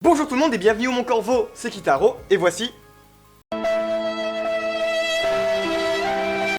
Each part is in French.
Bonjour tout le monde et bienvenue au Mon Corvo, c'est Kitaro, et voici...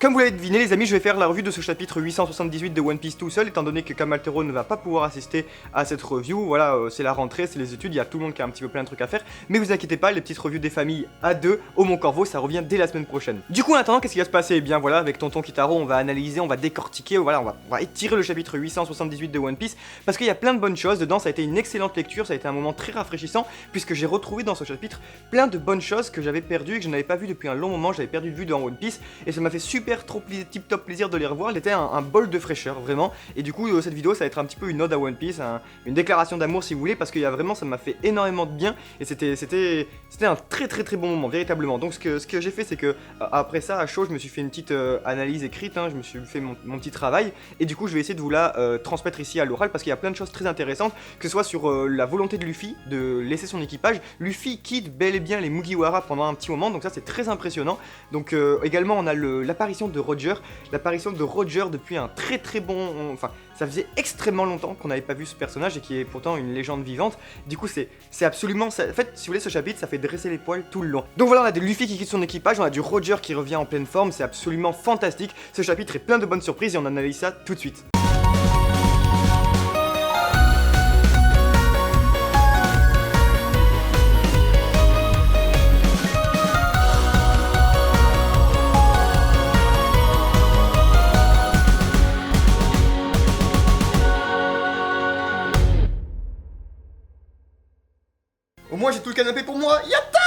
Comme vous l'avez deviné les amis, je vais faire la revue de ce chapitre 878 de One Piece tout seul, étant donné que Kamaltero ne va pas pouvoir assister à cette review. Voilà, c'est la rentrée, c'est les études, il y a tout le monde qui a un petit peu plein de trucs à faire. Mais vous inquiétez pas, les petites revues des familles à deux au Mon Corvo, ça revient dès la semaine prochaine. Du coup en attendant, qu'est-ce qui va se passer? Eh bien voilà, avec tonton Kitaro, on va analyser, on va décortiquer, voilà, on va étirer le chapitre 878 de One Piece, parce qu'il y a plein de bonnes choses dedans, ça a été une excellente lecture, ça a été un moment très rafraîchissant, puisque j'ai retrouvé dans ce chapitre plein de bonnes choses que j'avais perdues et que je n'avais pas vues depuis un long moment, j'avais perdu de vue dans One Piece, et ça m'a fait super trop top plaisir de les revoir, il était un bol de fraîcheur vraiment, et du coup cette vidéo ça va être un petit peu une ode à One Piece, une déclaration d'amour si vous voulez, parce qu'il y a vraiment, ça m'a fait énormément de bien, et c'était un très bon moment, véritablement. Donc ce que j'ai fait, c'est que après ça, à chaud, je me suis fait une petite analyse écrite, je me suis fait mon petit travail, et du coup je vais essayer de vous la transmettre ici à l'oral, parce qu'il y a plein de choses très intéressantes, que ce soit sur la volonté de Luffy de laisser son équipage. Luffy quitte bel et bien les Mugiwara pendant un petit moment, donc ça c'est très impressionnant. Donc également on a l'apparition de Roger, depuis un très bon... Enfin, ça faisait extrêmement longtemps qu'on n'avait pas vu ce personnage et qui est pourtant une légende vivante. Du coup, c'est absolument... En fait, si vous voulez, ce chapitre, ça fait dresser les poils tout le long. Donc voilà, on a du Luffy qui quitte son équipage, on a du Roger qui revient en pleine forme, c'est absolument fantastique. Ce chapitre est plein de bonnes surprises et on analyse ça tout de suite. Au moins j'ai tout le canapé pour moi, yatta!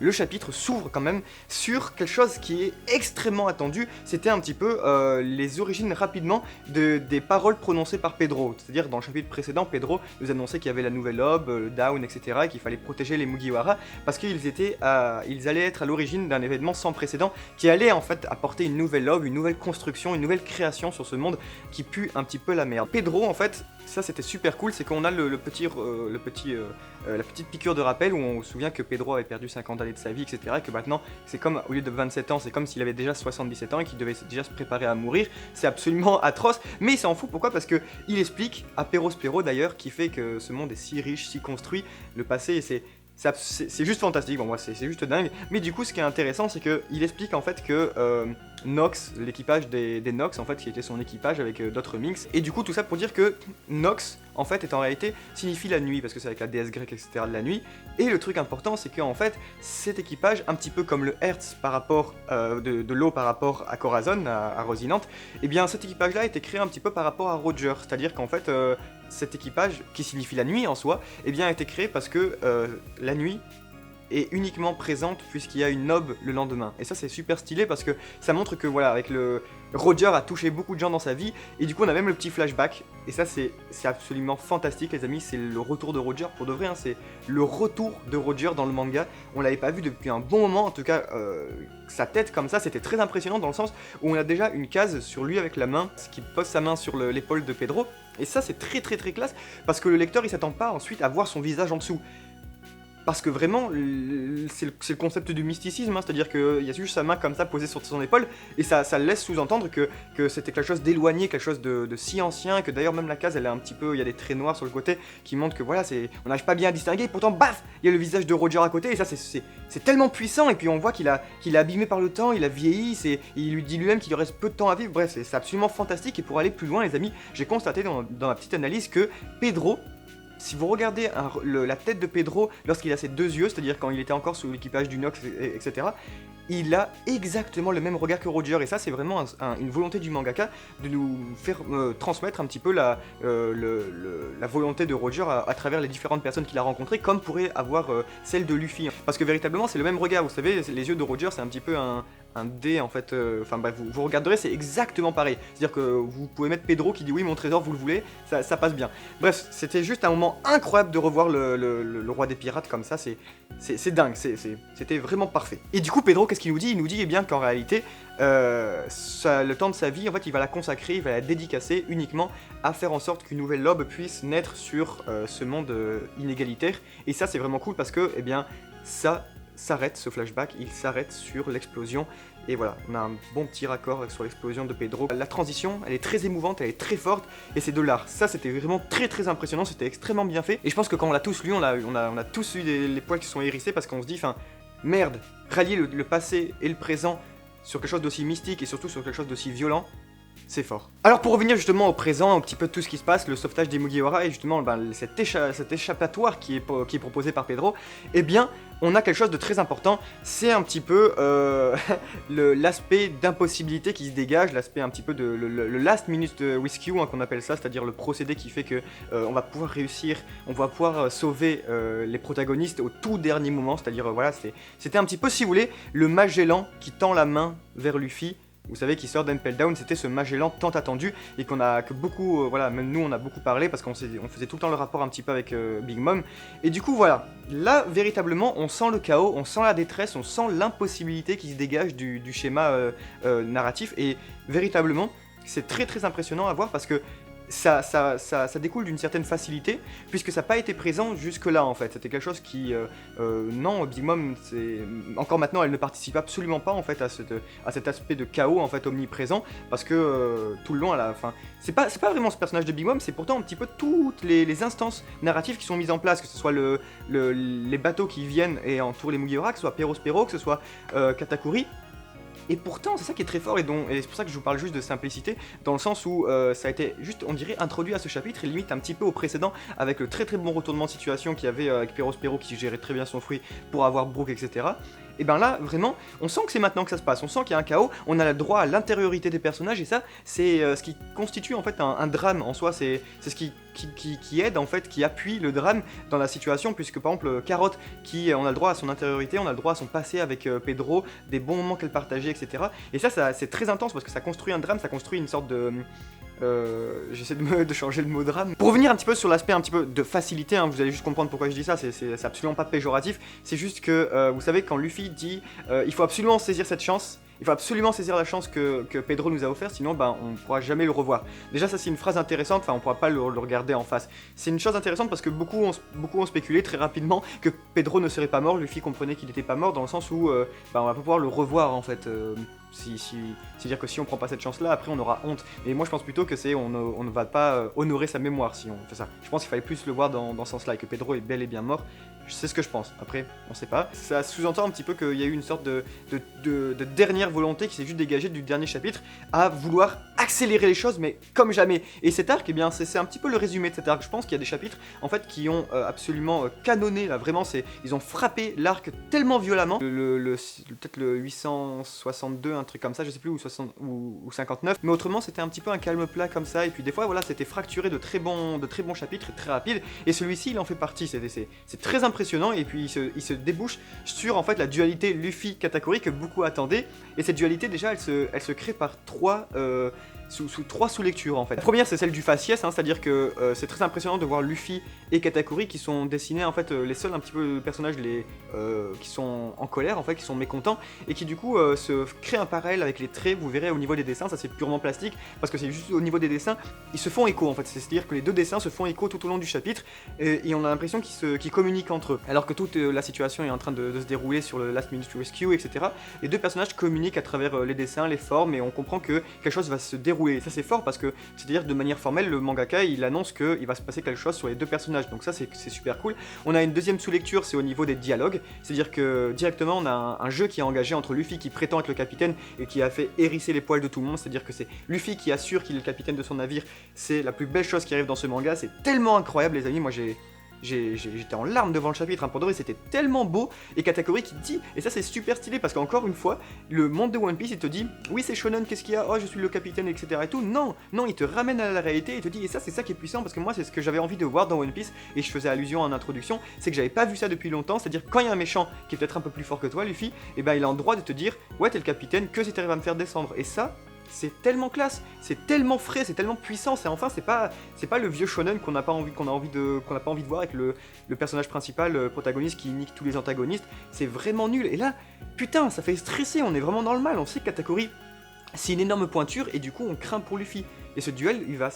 Le chapitre s'ouvre quand même sur quelque chose qui est extrêmement attendu, c'était un petit peu les origines rapidement des paroles prononcées par Pedro. C'est-à-dire dans le chapitre précédent, Pedro nous annonçait qu'il y avait la nouvelle aube, Down, etc. et qu'il fallait protéger les Mugiwara parce qu'ils allaient être à l'origine d'un événement sans précédent qui allait en fait apporter une nouvelle aube, une nouvelle construction, une nouvelle création sur ce monde qui pue un petit peu la merde. Pedro en fait, ça c'était super cool, c'est qu'on a la petite piqûre de rappel où on se souvient que Pedro avait perdu 50 années de sa vie, etc. Et que maintenant, c'est comme, au lieu de 27 ans, c'est comme s'il avait déjà 77 ans et qu'il devait déjà se préparer à mourir. C'est absolument atroce, mais il s'en fout. Pourquoi? Parce que il explique à Perospero d'ailleurs, qui fait que ce monde est si riche, si construit, le passé, c'est juste fantastique, bon moi c'est juste dingue. Mais du coup ce qui est intéressant c'est qu'il explique en fait que Nox, l'équipage des Nox en fait, qui était son équipage avec d'autres Minx, et du coup tout ça pour dire que Nox en fait est en réalité signifie la nuit, parce que c'est avec la déesse grecque etc. de la nuit, et le truc important c'est qu'en fait cet équipage, un petit peu comme le Hertz par rapport de l'eau par rapport à Corazon, à Rosinante, et bien cet équipage là a été créé un petit peu par rapport à Roger, c'est-à-dire qu'en fait cet équipage, qui signifie la nuit en soi, eh bien a été créé parce que la nuit est uniquement présente puisqu'il y a une aube le lendemain. Et ça c'est super stylé parce que ça montre que voilà, avec Roger a touché beaucoup de gens dans sa vie, et du coup on a même le petit flashback, et ça c'est absolument fantastique les amis, c'est le retour de Roger pour de vrai, c'est le retour de Roger dans le manga, on l'avait pas vu depuis un bon moment, en tout cas sa tête comme ça, c'était très impressionnant dans le sens où on a déjà une case sur lui avec la main, qui pose sa main sur l'épaule de Pedro, et ça c'est très classe, parce que le lecteur il s'attend pas ensuite à voir son visage en dessous. Parce que vraiment, c'est le concept du mysticisme, c'est-à-dire qu'il y a juste sa main comme ça posée sur son épaule, et ça laisse sous-entendre que c'était quelque chose d'éloigné, quelque chose de si ancien, que d'ailleurs même la case, elle est un petit peu, il y a des traits noirs sur le côté qui montrent que voilà, on n'arrive pas bien à distinguer, et pourtant, baf, il y a le visage de Roger à côté, et ça c'est tellement puissant, et puis on voit qu'il est abîmé par le temps, il a vieilli, il lui dit lui-même qu'il lui reste peu de temps à vivre, bref, c'est absolument fantastique, et pour aller plus loin les amis, j'ai constaté dans la petite analyse que Pedro, si vous regardez la tête de Pedro lorsqu'il a ses deux yeux, c'est-à-dire quand il était encore sous l'équipage du Nox, etc., il a exactement le même regard que Roger, et ça c'est vraiment une volonté du mangaka de nous faire transmettre un petit peu la volonté de Roger à travers les différentes personnes qu'il a rencontrées, comme pourrait avoir celle de Luffy. Parce que véritablement c'est le même regard, vous savez, les yeux de Roger c'est un petit peu un dé en fait, enfin bref, vous regarderez, c'est exactement pareil. C'est-à-dire que vous pouvez mettre Pedro qui dit oui mon trésor vous le voulez, ça passe bien. Bref, c'était juste un moment incroyable de revoir le roi des pirates comme ça, c'est dingue, c'était vraiment parfait. Et du coup Pedro qu'est-ce qu'il nous dit? Il nous dit eh bien qu'en réalité, le temps de sa vie en fait il va la consacrer, il va la dédicacer uniquement à faire en sorte qu'une nouvelle aube puisse naître sur ce monde inégalitaire. Et ça c'est vraiment cool parce que eh bien ça s'arrête, ce flashback, il s'arrête sur l'explosion. Et voilà, on a un bon petit raccord sur l'explosion de Pedro. La transition, elle est très émouvante, elle est très forte, et c'est de l'art. Ça, c'était vraiment très très impressionnant, c'était extrêmement bien fait. Et je pense que quand on l'a tous lu, on a tous eu les poils qui sont hérissés, parce qu'on se dit, enfin, merde, rallier le passé et le présent sur quelque chose d'aussi mystique, et surtout sur quelque chose d'aussi violent, c'est fort. Alors pour revenir justement au présent, un petit peu de tout ce qui se passe, le sauvetage des Mugiwara et justement cet échappatoire qui est proposé par Pedro, eh bien on a quelque chose de très important, c'est un petit peu l'aspect d'impossibilité qui se dégage, l'aspect un petit peu de le last minute rescue hein, qu'on appelle ça, c'est-à-dire le procédé qui fait que on va pouvoir réussir, on va pouvoir sauver les protagonistes au tout dernier moment, c'est-à-dire voilà, c'était un petit peu, si vous voulez, le Magellan qui tend la main vers Luffy. Vous savez qui sort d'Impel Down, c'était ce Magellan tant attendu et que beaucoup, voilà, même nous on a beaucoup parlé parce qu'on faisait tout le temps le rapport un petit peu avec Big Mom. Et du coup voilà, là véritablement on sent le chaos, on sent la détresse, on sent l'impossibilité qui se dégage du schéma narratif et véritablement c'est très très impressionnant à voir parce que ça découle d'une certaine facilité, puisque ça n'a pas été présent jusque-là en fait. C'était quelque chose qui, non, Big Mom, encore maintenant, elle ne participe absolument pas en fait à cet aspect de chaos en fait omniprésent, parce que tout le long, à la fin, c'est pas vraiment ce personnage de Big Mom, c'est pourtant un petit peu toutes les instances narratives qui sont mises en place, que ce soit les bateaux qui viennent et entourent les Mugiwara, que ce soit Perospero, que ce soit Katakuri. Et pourtant, c'est ça qui est très fort et c'est pour ça que je vous parle juste de simplicité, dans le sens où ça a été juste, on dirait, introduit à ce chapitre et limite un petit peu au précédent, avec le très très bon retournement de situation qu'il y avait avec Perospero qui gérait très bien son fruit pour avoir Brook, etc. Et ben là, vraiment, on sent que c'est maintenant que ça se passe, on sent qu'il y a un chaos, on a le droit à l'intériorité des personnages et ça, c'est ce qui constitue en fait un drame en soi, c'est ce qui aide en fait, qui appuie le drame dans la situation, puisque par exemple Carotte, on a le droit à son intériorité, on a le droit à son passé avec Pedro, des bons moments qu'elle partageait, etc. Et ça c'est très intense parce que ça construit un drame, ça construit une sorte de... j'essaie de changer le mot drame. Pour revenir un petit peu sur l'aspect un petit peu de facilité, hein, vous allez juste comprendre pourquoi je dis ça, c'est absolument pas péjoratif, c'est juste que, vous savez, quand Luffy dit il faut absolument saisir cette chance, il faut absolument saisir la chance que Pedro nous a offert, sinon ben, on ne pourra jamais le revoir. Déjà ça c'est une phrase intéressante, enfin on ne pourra pas le regarder en face. C'est une chose intéressante parce que beaucoup ont spéculé très rapidement que Pedro ne serait pas mort, Luffy comprenait qu'il n'était pas mort dans le sens où ben, on va pas pouvoir le revoir en fait. C'est-à-dire que si on prend pas cette chance là, après on aura honte. Et moi je pense plutôt que on ne va pas honorer sa mémoire si on fait ça. Je pense qu'il fallait plus le voir dans ce sens là, et que Pedro est bel et bien mort. C'est ce que je pense, après on sait pas. Ça sous-entend un petit peu qu'il y a eu une sorte de dernière volonté qui s'est juste dégagée du dernier chapitre à vouloir accélérer les choses mais comme jamais. Et cet arc, eh bien c'est un petit peu le résumé de cet arc. Je pense qu'il y a des chapitres en fait qui ont absolument canonné, là vraiment ils ont frappé l'arc tellement violemment. Peut-être le 862, un truc comme ça, je sais plus, ou 59, mais autrement c'était un petit peu un calme plat comme ça, et puis des fois voilà c'était fracturé de très bons chapitres et très rapides, et celui-ci il en fait partie, c'est très impressionnant, et puis il se débouche sur en fait la dualité Luffy-Katakuri que beaucoup attendaient, et cette dualité déjà elle se crée par sous trois sous-lectures en fait. La première c'est celle du faciès, hein, c'est-à-dire que c'est très impressionnant de voir Luffy et Katakuri qui sont dessinés en fait les seuls un petit peu personnages qui sont en colère en fait, qui sont mécontents et qui du coup se créent un parallèle avec les traits, vous verrez au niveau des dessins, ça c'est purement plastique parce que c'est juste au niveau des dessins, ils se font écho en fait, c'est-à-dire que les deux dessins se font écho tout au long du chapitre et on a l'impression qu'ils communiquent entre eux. Alors que toute la situation est en train de se dérouler sur le Last Minute Rescue, etc. Les deux personnages communiquent à travers les dessins, les formes et on comprend que quelque chose va se dérouler. Et ça c'est fort parce que, c'est-à-dire de manière formelle, le mangaka il annonce qu'il va se passer quelque chose sur les deux personnages, donc ça c'est super cool. On a une deuxième sous-lecture, c'est au niveau des dialogues, c'est-à-dire que directement on a un jeu qui est engagé entre Luffy qui prétend être le capitaine et qui a fait hérisser les poils de tout le monde, c'est-à-dire que c'est Luffy qui assure qu'il est le capitaine de son navire, c'est la plus belle chose qui arrive dans ce manga, c'est tellement incroyable les amis, moi j'étais en larmes devant le chapitre, hein, pour de vrai c'était tellement beau, et Katakuri qui dit, et ça c'est super stylé parce qu'encore une fois, le monde de One Piece il te dit, oui c'est shonen, qu'est-ce qu'il y a, oh je suis le capitaine, etc. et tout, non, il te ramène à la réalité, et te dit, et ça c'est ça qui est puissant parce que moi c'est ce que j'avais envie de voir dans One Piece, et je faisais allusion en introduction, c'est que j'avais pas vu ça depuis longtemps, c'est-à-dire quand il y a un méchant qui est peut-être un peu plus fort que toi Luffy, et ben il a le droit de te dire, ouais t'es le capitaine, que si t'arrives à me faire descendre, et ça, c'est tellement classe, c'est tellement frais, c'est tellement puissant, c'est pas le vieux shonen qu'on n'a pas envie de voir avec le personnage principal, le protagoniste qui nique tous les antagonistes, c'est vraiment nul. Et là, putain, ça fait stresser, on est vraiment dans le mal, on sait que Katakuri c'est une énorme pointure et du coup on craint pour Luffy. Et ce duel, il va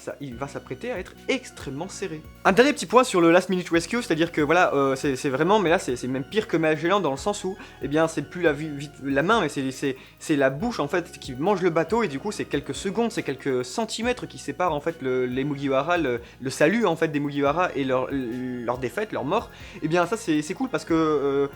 s'apprêter à être extrêmement serré. Un dernier petit point sur le Last Minute Rescue, c'est-à-dire que voilà, c'est vraiment, mais là c'est même pire que Magellan dans le sens où, eh bien, c'est plus la main, mais c'est la bouche en fait qui mange le bateau et du coup c'est quelques secondes, c'est quelques centimètres qui séparent en fait les Mugiwara, le salut en fait des Mugiwara et leur défaite, leur mort. Et bien ça c'est cool parce que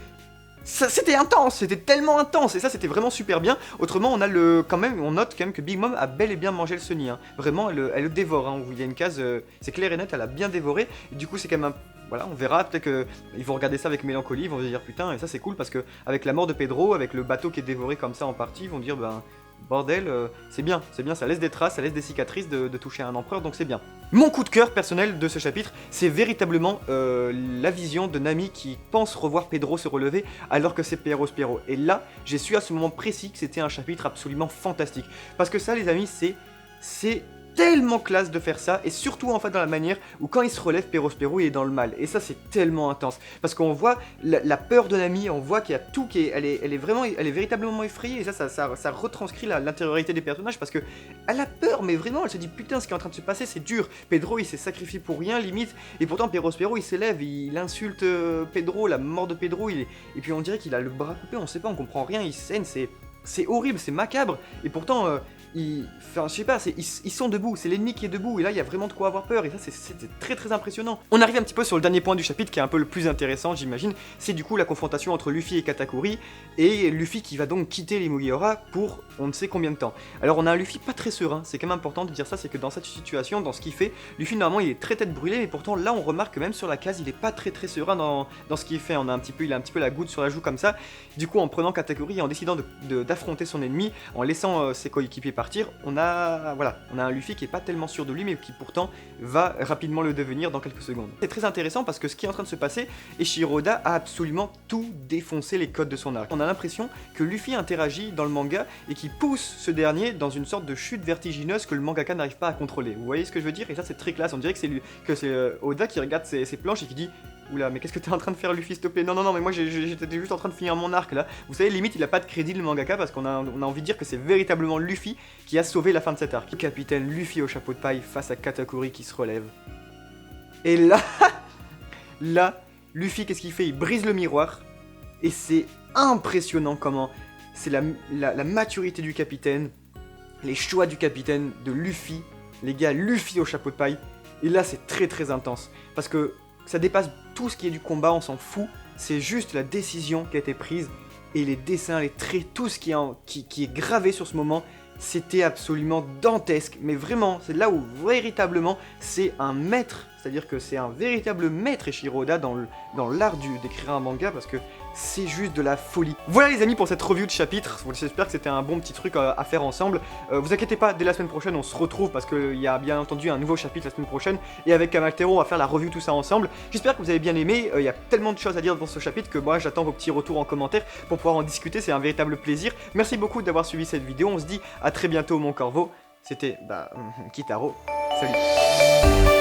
c'était intense, c'était tellement intense, et ça c'était vraiment super bien. Autrement, on a on note quand même que Big Mom a bel et bien mangé le Sunny. Hein. Vraiment, elle le dévore. Hein. Il y a une case, c'est clair et net, elle a bien dévoré. Et du coup, c'est quand même voilà, on verra. Peut-être qu'ils vont regarder ça avec mélancolie, ils vont se dire putain, et ça c'est cool parce que avec la mort de Pedro, avec le bateau qui est dévoré comme ça en partie, ils vont dire ben. Bordel, c'est bien, ça laisse des traces, ça laisse des cicatrices de toucher un empereur, donc c'est bien. Mon coup de cœur personnel de ce chapitre, c'est véritablement la vision de Nami qui pense revoir Pedro se relever alors que c'est Pierrot Spiro. Et là, j'ai su à ce moment précis que c'était un chapitre absolument fantastique. Parce que ça, les amis, c'est tellement classe de faire ça, et surtout en fait dans la manière où quand il se relève, Pierrot Spiro il est dans le mal, et ça c'est tellement intense, parce qu'on voit la peur de Nami, on voit qu'il y a tout qui est, elle est véritablement effrayée, et ça retranscrit l'intériorité des personnages, parce que elle a peur, mais vraiment elle se dit putain ce qui est en train de se passer c'est dur, Pedro il s'est sacrifié pour rien limite, et pourtant Pierrot Spiro il s'élève, il insulte Pedro, la mort de Pedro, et puis on dirait qu'il a le bras coupé, on sait pas, on comprend rien, il saigne, c'est horrible, c'est macabre, et pourtant enfin, je sais pas, ils sont debout, c'est l'ennemi qui est debout, et là il y a vraiment de quoi avoir peur, et ça c'est très très impressionnant. On arrive un petit peu sur le dernier point du chapitre qui est un peu le plus intéressant, j'imagine, c'est du coup la confrontation entre Luffy et Katakuri, et Luffy qui va donc quitter les Mugiwara pour on ne sait combien de temps. Alors on a un Luffy pas très serein, c'est quand même important de dire ça, c'est que dans cette situation, dans ce qu'il fait, Luffy normalement il est très tête brûlée, mais pourtant là on remarque que même sur la case il est pas très très serein dans ce qu'il fait, il a un petit peu la goutte sur la joue comme ça, du coup en prenant Katakuri et en décidant d'affronter son ennemi, en laissant ses coéquipiers partir, on a un Luffy qui est pas tellement sûr de lui mais qui pourtant va rapidement le devenir dans quelques secondes. C'est très intéressant parce que ce qui est en train de se passer, Eiichiro Oda a absolument tout défoncé les codes de son arc. On a l'impression que Luffy interagit dans le manga et qui pousse ce dernier dans une sorte de chute vertigineuse que le mangaka n'arrive pas à contrôler. Vous voyez ce que je veux dire? Et ça c'est très classe, on dirait que c'est Oda qui regarde ses planches et qui dit oula, mais qu'est-ce que t'es en train de faire, Luffy, s'il te plaît? Non, mais moi j'étais juste en train de finir mon arc là. Vous savez, limite, il a pas de crédit le mangaka parce qu'on a envie de dire que c'est véritablement Luffy qui a sauvé la fin de cet arc. Capitaine Luffy au chapeau de paille face à Katakuri qui se relève. Et là, Luffy, qu'est-ce qu'il fait? Il brise le miroir. Et c'est impressionnant comment c'est la maturité du capitaine, les choix du capitaine, de Luffy. Les gars, Luffy au chapeau de paille. Et là, c'est très très intense. Parce que ça dépasse tout ce qui est du combat, on s'en fout. C'est juste la décision qui a été prise. Et les dessins, les traits, tout ce qui est gravé sur ce moment, c'était absolument dantesque. Mais vraiment, c'est là où véritablement c'est un maître. C'est-à-dire que c'est un véritable maître Eiichiro Oda dans l'art d'écrire un manga parce que c'est juste de la folie. Voilà les amis pour cette review de chapitre, j'espère que c'était un bon petit truc à faire ensemble. Vous inquiétez pas, dès la semaine prochaine on se retrouve parce qu'il y a bien entendu un nouveau chapitre la semaine prochaine et avec Kamaltero on va faire la review tout ça ensemble. J'espère que vous avez bien aimé, il y a tellement de choses à dire dans ce chapitre que moi j'attends vos petits retours en commentaire pour pouvoir en discuter, c'est un véritable plaisir. Merci beaucoup d'avoir suivi cette vidéo, on se dit à très bientôt mon corbeau, c'était Kitaro, salut.